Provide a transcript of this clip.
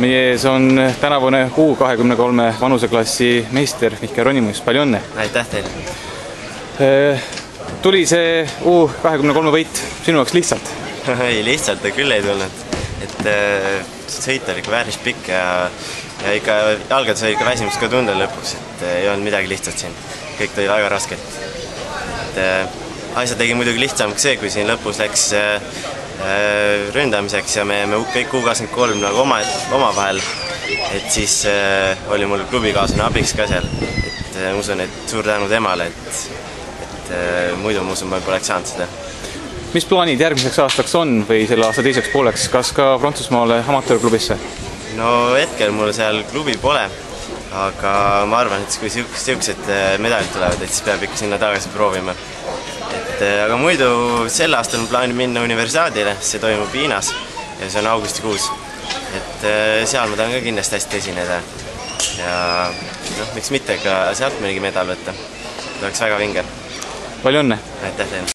Meie ees on tänavune U23 vanuseklassi meister Mihkel Ronimus. Palju õnne! Aitäh teile! Tuli see U23 võit sinu jaoks lihtsalt? Ei, lihtsalt küll ei tulnud. Sõit oli ikka vääris pikk ja ikka jalgades oli ikka väsimus ka tunda lõpuks, ei olnud midagi lihtsalt siin. Kõik tuli väga raskelt. Asja tegi muidugi lihtsamaks see, kui siin lõpus läks ründamiseks ja me kõik U23 nagu omavahel, siis oli mul klubikaaslane abiks ka seal. Ma usun, et suur tänu temale, et muidu ma usun, ma poleks saanud seda. Mis plaanid järgmiseks aastaks on või selle aasta teiseks pooleks? Kas ka Prantsusmaale amatöörklubisse? No hetkel mul seal klubi pole, aga ma arvan, et kui siuksed medalid tulevad, siis peab ikka sinna tagasi proovima. Aga muidu sel aastal ma plaanin minna universiaadile, see toimub Hiinas ja see on augustikuus. Seal ma tahan ka kindlasti hästi esineda ja miks mitte ka sealt mõnigi medal võtta. See oleks väga vinge. Palju õnne! Aitäh teile!